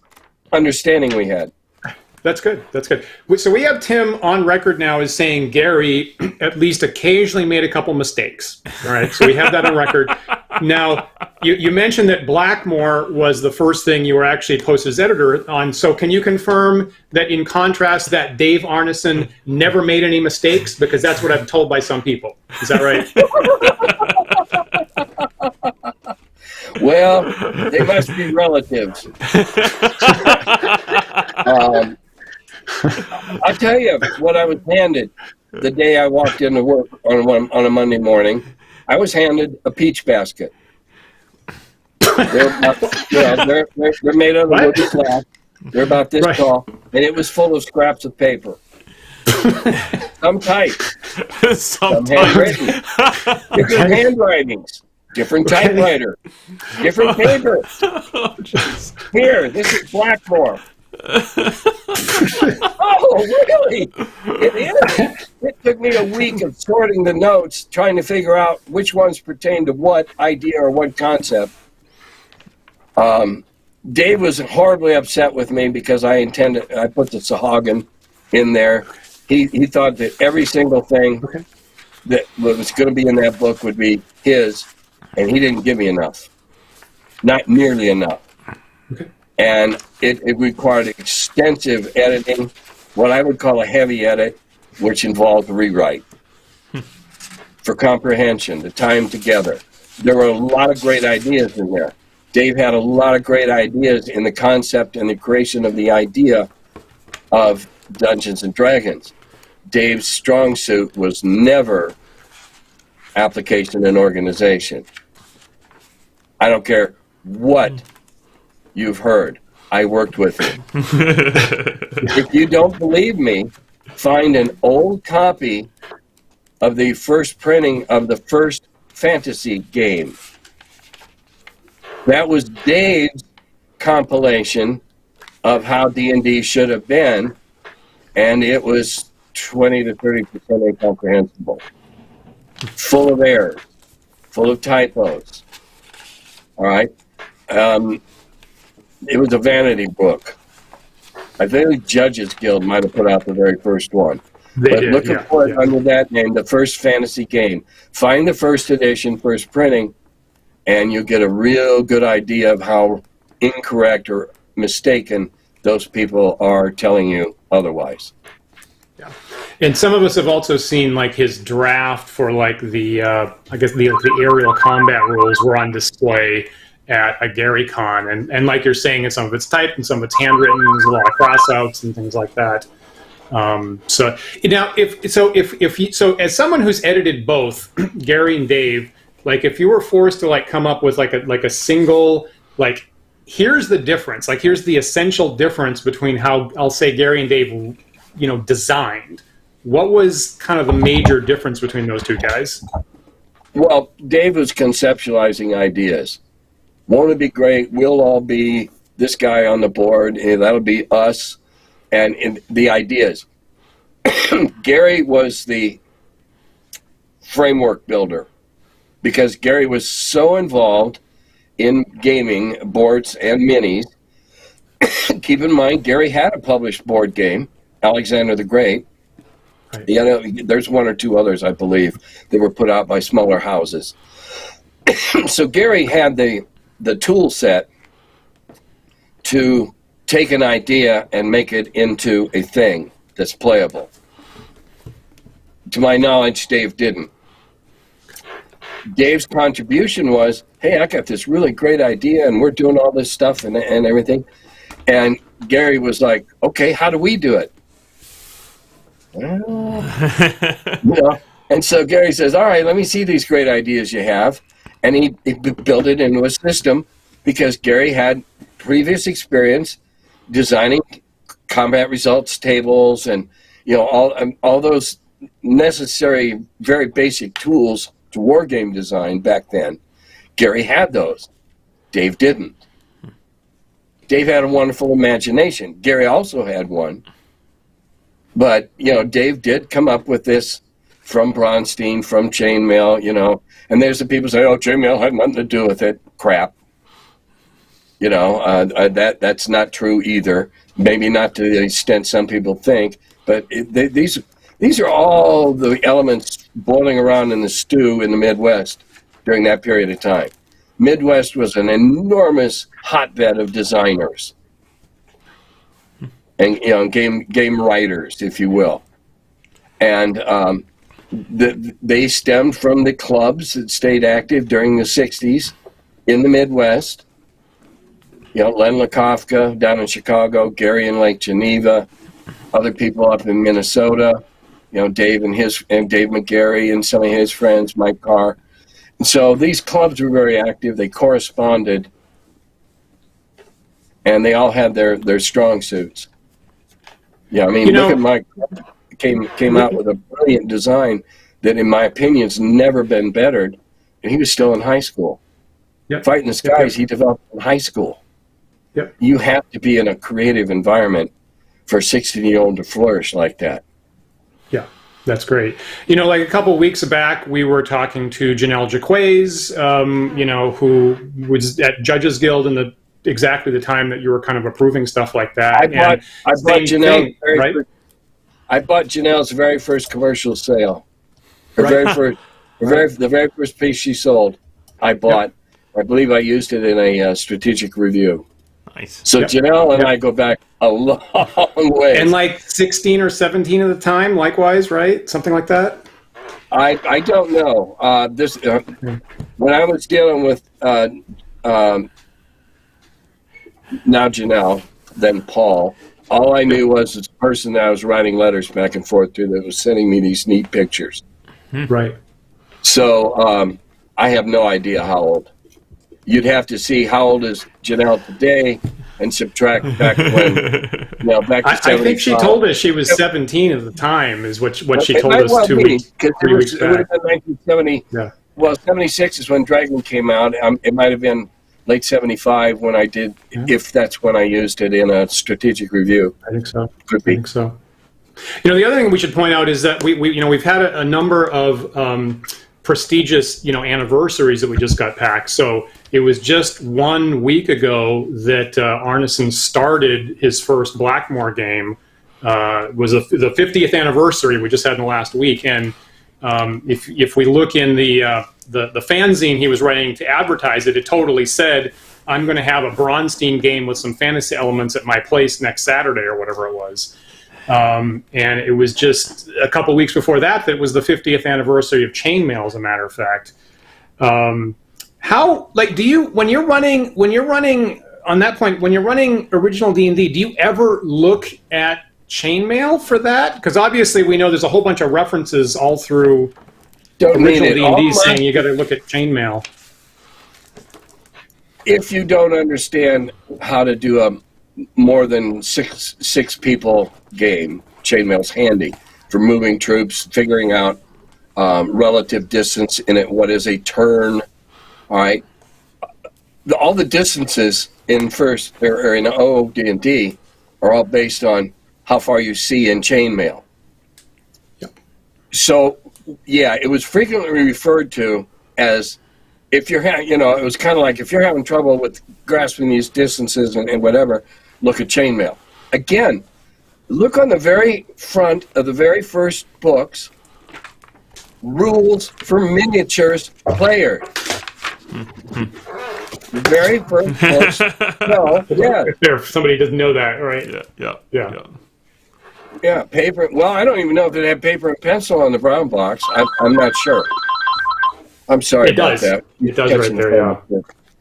understanding we had. That's good. So we have Tim on record now as saying Gary at least occasionally made a couple mistakes. All right, so we have that on record. Now, you mentioned that Blackmore was the first thing you were actually posted as editor on. So can you confirm that in contrast that Dave Arneson never made any mistakes? Because that's what I'm told by some people. Is that right? Well, they must be relatives. I'll tell you what I was handed the day I walked into work on a Monday morning. I was handed a peach basket. They're made out of wood slab. They're about this tall, and it was full of scraps of paper. Some typed, some handwritten, different handwritings, different typewriter, different paper. Here, this is Blackmore. Oh, really? It is. It took me a week of sorting the notes, trying to figure out which ones pertain to what idea or what concept. Dave was horribly upset with me because I put the Sahagin in there. He thought that every single thing that was going to be in that book would be his, and he didn't give me enough. Not nearly enough. Okay. And it required extensive editing, what I would call a heavy edit, which involved rewrite for comprehension, the time together. There were a lot of great ideas in there. Dave had a lot of great ideas in the concept and the creation of the idea of Dungeons and Dragons. Dave's strong suit was never application and organization. I don't care what you've heard. I worked with him. If you don't believe me, find an old copy of the first printing of the first fantasy game. That was Dave's compilation of how D&D should have been, and it was 20 to 30% incomprehensible. Full of errors, full of typos. All right? It was a vanity book. I think the Judges Guild might have put out the very first one. Looking for it under that name, the first fantasy game. Find the first edition, first printing, and you'll get a real good idea of how incorrect or mistaken those people are telling you otherwise. Yeah. And some of us have also seen like his draft for like the aerial combat rules were on display at a Gary Con, and like you're saying, and some of it's typed and some of it's handwritten. There's a lot of crossouts and things like that. So now, so as someone who's edited both Gary and Dave, like if you were forced to like come up with like a single like, here's the difference, like here's the essential difference between how I'll say Gary and Dave, designed. What was kind of the major difference between those two guys? Well, Dave was conceptualizing ideas. Won't it be great? We'll all be this guy on the board, and that'll be us, and the ideas. Gary was the framework builder because Gary was so involved in gaming, boards, and minis. Keep in mind, Gary had a published board game, Alexander the Great. Right. There's one or two others, I believe, that were put out by smaller houses. So Gary had the tool set to take an idea and make it into a thing that's playable. To my knowledge, Dave didn't. Dave's contribution was, hey, I got this really great idea, and we're doing all this stuff and everything. And Gary was like, okay, how do we do it? And so Gary says, all right, let me see these great ideas you have. And he built it into a system because Gary had previous experience designing combat results tables and, all those necessary, very basic tools to wargame design back then. Gary had those. Dave didn't. Dave had a wonderful imagination. Gary also had one. But, Dave did come up with this from Bronstein, from Chainmail, and there's the people say, oh, Chainmail had nothing to do with it. Crap. That's not true either. Maybe not to the extent some people think, but these are all the elements boiling around in the stew in the Midwest during that period of time. Midwest was an enormous hotbed of designers and game writers, if you will, and they stemmed from the clubs that stayed active during the '60s in the Midwest. Len Lakofka down in Chicago, Gary in Lake Geneva, other people up in Minnesota. Dave and Dave McGarry and some of his friends, Mike Carr. And so these clubs were very active. They corresponded, and they all had their strong suits. Yeah, I mean, look at Mike. Came out with a brilliant design that, in my opinion, has never been bettered, and he was still in high school. Yep. Fight in the Skies, he developed in high school. Yep. You have to be in a creative environment for a 16-year-old to flourish like that. Yeah, that's great. Like a couple of weeks back, we were talking to Janelle Jaquays, who was at Judges Guild in exactly the time that you were kind of approving stuff like that. I bought Janelle. I bought Janelle's very first commercial sale. The very first piece she sold, I bought. Yep. I believe I used it in a strategic review. Nice. So Janelle and I go back a long way. And like 16 or 17 at the time, likewise, right? Something like that? I don't know. When I was dealing with now Janelle, then Paul, all I knew was this person that I was writing letters back and forth to that was sending me these neat pictures. Right. So I have no idea how old. You'd have to see how old is Janelle today and subtract back when, back to 75. I think she told us she was 17 at the time, is what she told us 3 weeks back. It would have been 1970. Yeah. Well, 76 is when Dragon came out. It might have been late 75 when I did, if that's when I used it in a strategic review. I think so. Could be. I think so. The other thing we should point out is that we've had a number of prestigious, anniversaries that we just got packed. So it was just 1 week ago that Arneson started his first Blackmore game. Was the 50th anniversary we just had in the last week. And if we look in the fanzine he was writing to advertise it, it totally said, I'm going to have a Bronstein game with some fantasy elements at my place next Saturday or whatever it was. And it was just a couple weeks before that was the 50th anniversary of Chainmail, as a matter of fact. How, do you, when you're running on that point, when you're running original D&D, do you ever look at Chainmail for that? Because obviously we know there's a whole bunch of references all through original D&D saying you got to look at Chainmail. If you don't understand how to do a more than six people game, Chainmail's handy for moving troops, figuring out relative distance in it. What is a turn? All right, all the distances in first or in OD&D are all based on how far you see in Chainmail. Yep. So yeah, it was frequently referred to as, if you're it was kind of like, if you're having trouble with grasping these distances and whatever, look at Chainmail. Again, look on the very front of the very first books, rules for miniatures players. The very first books. No, yeah. If somebody doesn't know that, right? Yeah, paper. Well, I don't even know if it had paper and pencil on the brown box. I'm not sure. I'm sorry It about does. that. It does right there, yeah.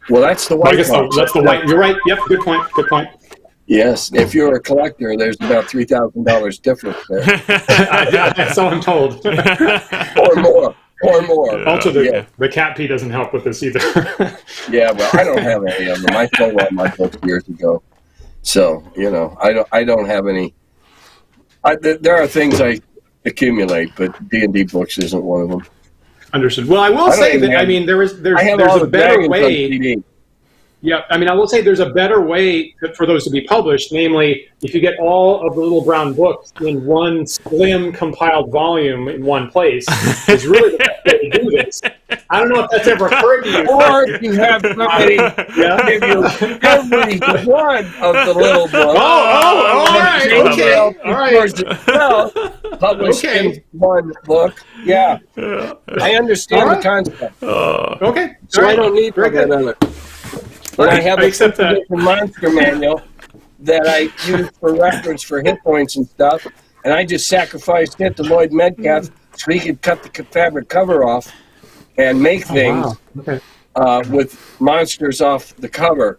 Well, that's the white I guess box. that's the white. You're right. Yep. Good point. Good point. Yes, if you're a collector, there's about $3,000 difference there, So I'm told. or more. Also, Yeah. the cat pee doesn't help with this either. Yeah, well, I don't have any of them. I sold all my books years ago, so I don't have any. There are things I accumulate, but D&D books isn't one of them. Understood. Well, I will say that there's a better way. Yeah, I mean, I will say there's a better way for those to be published. Namely, if you get all of the little brown books in one slim compiled volume in one place, is really the best way to do this. I don't know if that's ever occurred to you. Or you have somebody give you every one of the little books. All right. Published in one book. Yeah. I understand the concept. Okay. So I don't need that other. And I have a monster manual that I use for reference for hit points and stuff, and I just sacrificed it to Lloyd Metcalf so he could cut the fabric cover off and make things with monsters off the cover.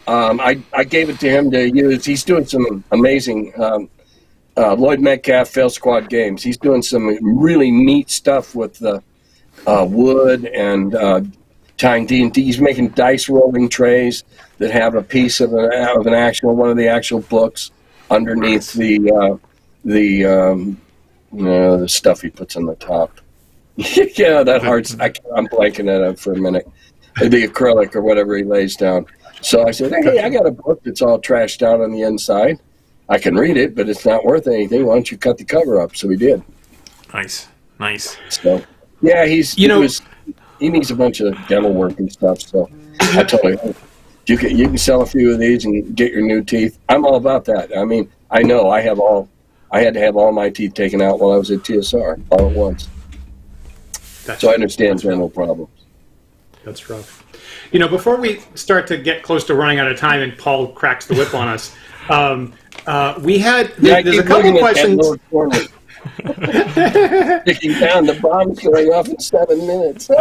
I gave it to him to use. He's doing some amazing Lloyd Metcalf Fail Squad games. He's doing some really neat stuff with the wood and tying D&D. He's making dice rolling trays that have a piece of one of the actual books underneath the stuff he puts on the top. Yeah, that hurts. I'm blanking that up for a minute. The acrylic or whatever he lays down. So I said, hey, I got a book that's all trashed out on the inside. I can read it, but it's not worth anything. Why don't you cut the cover up? So he did. Nice. So, yeah, he needs a bunch of demo work and stuff. So I told him, you can sell a few of these and get your new teeth. I'm all about that. I mean, I know I had to have all my teeth taken out while I was at TSR all at once. So I understand general problems. That's rough. Before we start to get close to running out of time and Paul cracks the whip on us, there's a couple questions. Sticking down, the bomb's going off in 7 minutes. Oh,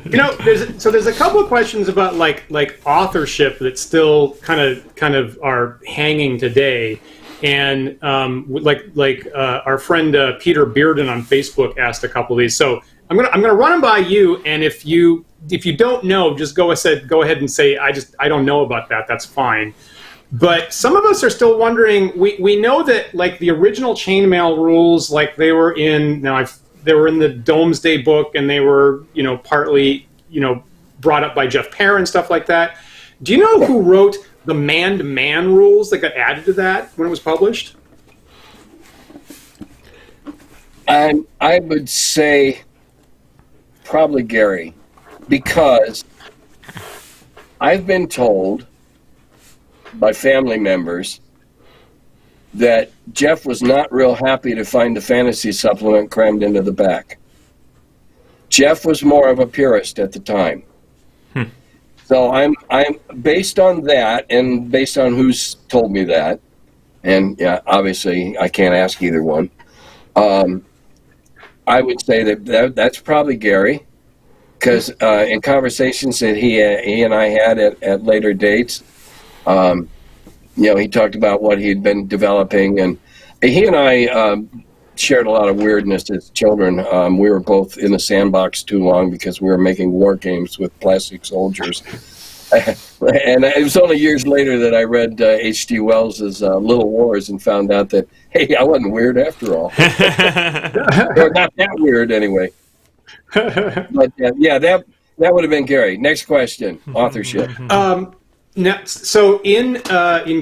no. There's a couple of questions about like authorship that still kind of are hanging today, and our friend Peter Bearden on Facebook asked a couple of these. So I'm gonna run them by you, and if you don't know, just go ahead and say I don't know about that. That's fine. But some of us are still wondering. We know that like the original Chainmail rules, like they were in the Domesday book, and they were partly brought up by Jeff Parr and stuff like that. Do you know who wrote the man-to-man rules that got added to that when it was published? I would say probably Gary, because I've been told by family members that Jeff was not real happy to find the fantasy supplement crammed into the back. Jeff was more of a purist at the time. So I'm based on that, and based on who's told me that, and yeah, obviously I can't ask either one. I would say that's probably Gary, because in conversations that he and I had at later dates, he talked about what he'd been developing, and he and I shared a lot of weirdness as children. We were both in the sandbox too long because we were making war games with plastic soldiers. And it was only years later that I read H.G. Wells's Little Wars and found out that, hey, I wasn't weird after all. Or not that weird anyway. But that would have been Gary. Next question, authorship. Now, so in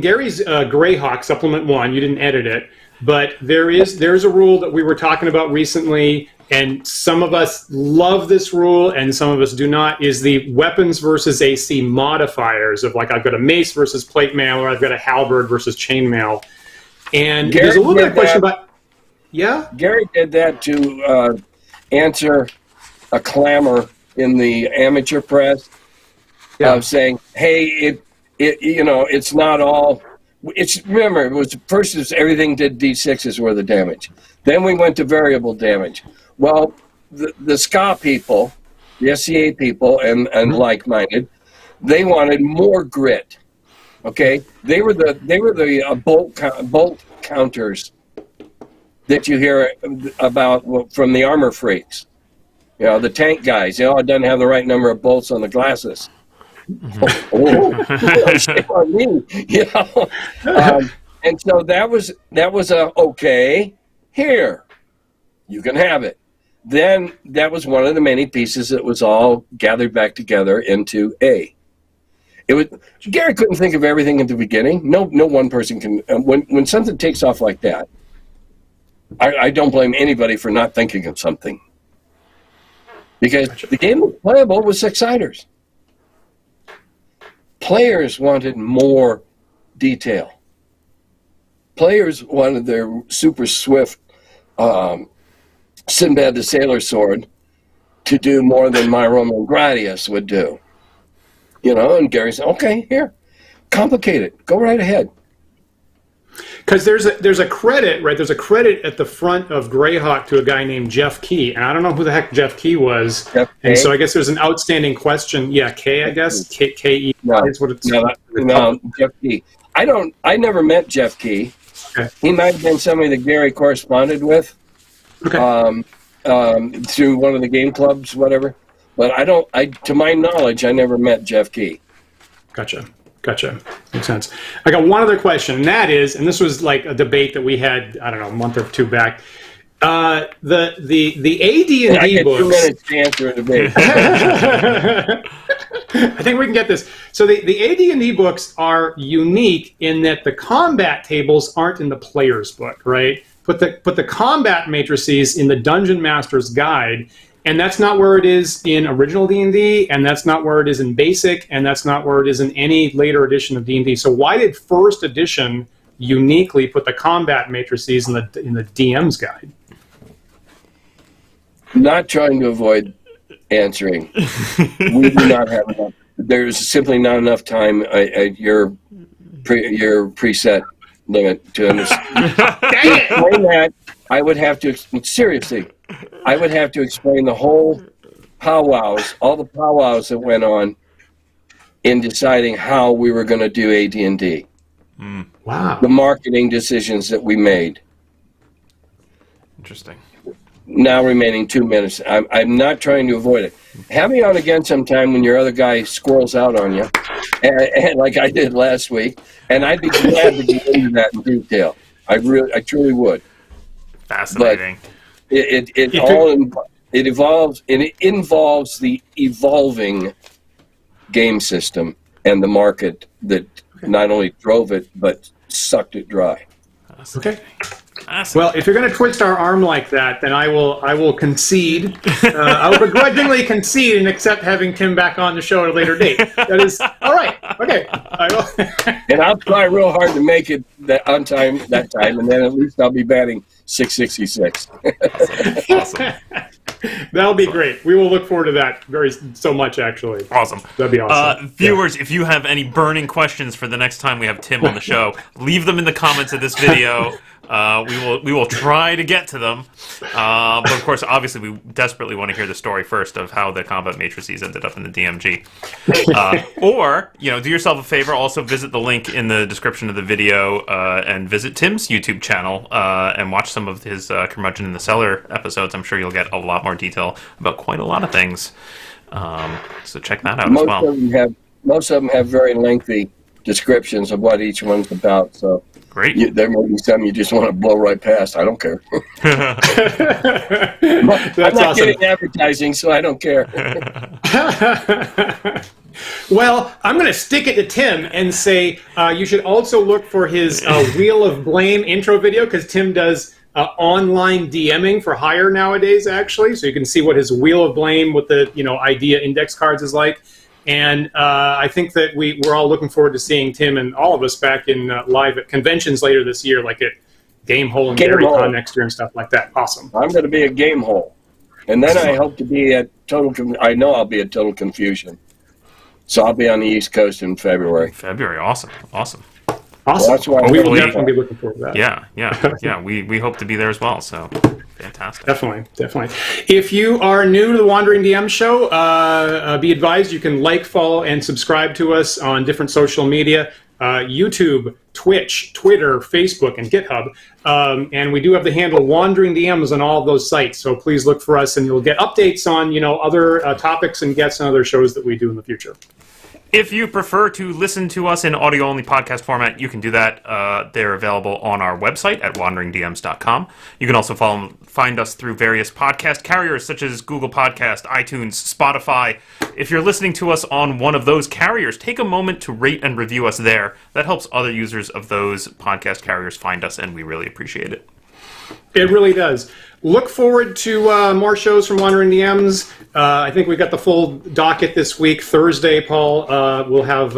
Gary's Greyhawk Supplement 1, you didn't edit it, but there's a rule that we were talking about recently, and some of us love this rule and some of us do not, is the weapons versus AC modifiers of like I've got a mace versus plate mail, or I've got a halberd versus chainmail. And there's a little bit of question about... Yeah? Gary did that to answer a clamor in the amateur press. Of saying, hey, it's not all. Remember, it was first everything did D6s were the damage. Then we went to variable damage. Well, the ska people the SCA people and like-minded, they wanted more grit. Okay, they were the bolt counters that you hear about from the armor freaks. You know, the tank guys. It doesn't have the right number of bolts on the glasses. Shame on me. You know? And so that was a okay. Here, you can have it. Then that was one of the many pieces that was all gathered back together into A. Gary couldn't think of everything at the beginning. No one person can. When something takes off like that, I don't blame anybody for not thinking of something. Because the game was playable with 6-siders. Players wanted more detail. Players wanted their super swift Sinbad the Sailor Sword to do more than my Roman Gradius would do. You know, and Gary said, okay, here, complicate it. Go right ahead. Because there's a credit, right? There's a credit at the front of Greyhawk to a guy named Jeff Key. And I don't know who the heck Jeff Key was. And so I guess there's an outstanding question. Yeah, K, I guess. K-E is what it's No, Jeff Key. I never met Jeff Key. Okay. He might have been somebody that Gary corresponded with. Okay. Through one of the game clubs, whatever. But to my knowledge, I never met Jeff Key. Gotcha. Makes sense. I got one other question, and that is, and this was like a debate that we had, I don't know, a month or two back. The AD&D I get books. 2 minutes to answer a debate. I think we can get this. So the AD&D books are unique in that the combat tables aren't in the player's book, right? Put the combat matrices in the Dungeon Master's Guide. And that's not where it is in original D&D, and that's not where it is in Basic, and that's not where it is in any later edition of D&D. So why did first edition uniquely put the combat matrices in the DM's guide? Not trying to avoid answering. We do not have enough. There's simply not enough time at your preset limit to understand. Dang it! I would have to seriously. I would have to explain the whole powwows, all the powwows that went on in deciding how we were going to do AD&D. Wow. The marketing decisions that we made. Interesting. Now remaining 2 minutes. I'm not trying to avoid it. Have me on again sometime when your other guy squirrels out on you, and like I did last week, and I'd be glad to get into that in detail. I truly would. Fascinating. But it involves the evolving game system and the market that not only drove it but sucked it dry. Okay. Well, if you're going to twist our arm like that, then I will concede. I will begrudgingly concede and accept having Tim back on the show at a later date. That is all right. Okay. I will. And I'll try real hard to make it on time that time, and then at least I'll be batting .666. Awesome. That'll be great. We will look forward to that so much, actually. Awesome. That'd be awesome. Viewers, if you have any burning questions for the next time we have Tim on the show, leave them in the comments of this video. We will try to get to them. But of course, obviously, we desperately want to hear the story first of how the combat matrices ended up in the DMG. Or, do yourself a favor, also visit the link in the description of the video and visit Tim's YouTube channel and watch some of his Curmudgeon in the Cellar episodes. I'm sure you'll get a lot more detail about quite a lot of things. So check that out as well. Most of them have very lengthy descriptions of what each one's about, so great. There may be some you just want to blow right past. I don't care. I'm not getting advertising, so I don't care. Well, I'm going to stick it to Tim and say you should also look for his Wheel of Blame intro video, because Tim does online DMing for hire nowadays, actually, so you can see what his Wheel of Blame with the idea index cards is like. And I think that we're all looking forward to seeing Tim and all of us back in live at conventions later this year, like at Gamehole and GaryCon next year and stuff like that. Awesome. I'm going to be at Gamehole. And then I hope to be at I know I'll be at Total Confusion. So I'll be on the East Coast in February. Awesome. Awesome. Well, that's why we will hopefully- definitely be looking forward to that. Yeah. We hope to be there as well. So fantastic. Definitely. If you are new to the Wandering DM show, be advised you can like, follow, and subscribe to us on different social media. YouTube, Twitch, Twitter, Facebook, and GitHub. And we do have the handle Wandering DMs on all of those sites. So please look for us, and you'll get updates on other topics and guests and other shows that we do in the future. If you prefer to listen to us in audio-only podcast format, you can do that. They're available on our website at wanderingdms.com. You can also find us through various podcast carriers such as Google Podcast, iTunes, Spotify. If you're listening to us on one of those carriers, take a moment to rate and review us there. That helps other users of those podcast carriers find us, and we really appreciate it. It really does. Look forward to more shows from Wandering DMs. I think we got the full docket this week. Thursday, Paul, we'll have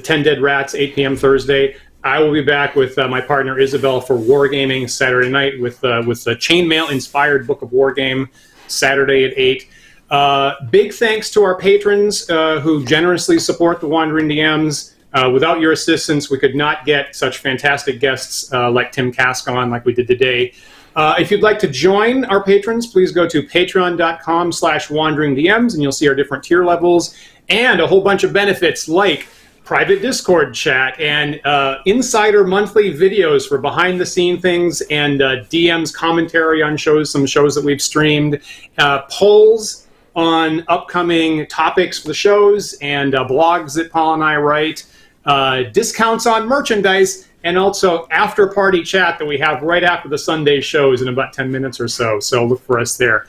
10 Dead Rats, 8 p.m. Thursday. I will be back with my partner Isabel for Wargaming Saturday night with the Chainmail-inspired Book of Wargame Saturday at 8. Big thanks to our patrons who generously support the Wandering DMs. Without your assistance, we could not get such fantastic guests like Tim Kask on like we did today. If you'd like to join our patrons, please go to patreon.com/wanderingdms, and you'll see our different tier levels and a whole bunch of benefits like private Discord chat and insider monthly videos for behind-the-scene things and DM's commentary on some shows that we've streamed, polls on upcoming topics for the shows, and blogs that Paul and I write, discounts on merchandise, and also after-party chat that we have right after the Sunday shows in about 10 minutes or so. So look for us there.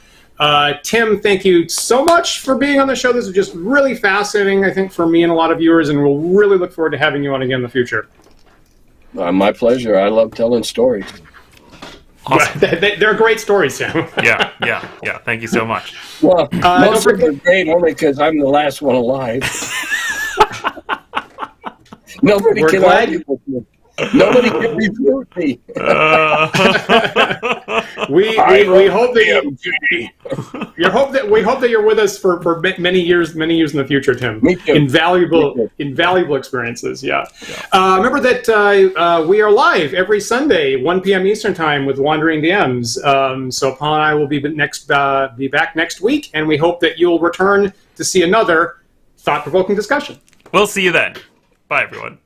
Tim, thank you so much for being on the show. This is just really fascinating, I think, for me and a lot of viewers, and we'll really look forward to having you on again in the future. My pleasure. I love telling stories. Awesome. They're great stories, Tim. Yeah. Thank you so much. Well, most of them are great only because I'm the last one alive. Nobody can argue with me. Nobody can refute me. We hope that we hope that you're with us for many years in the future, Tim. Me too. Invaluable experiences. Yeah. Remember that we are live every Sunday, 1 p.m. Eastern Time with Wandering DMs. So Paul and I will be back next week, and we hope that you'll return to see another thought-provoking discussion. We'll see you then. Bye, everyone.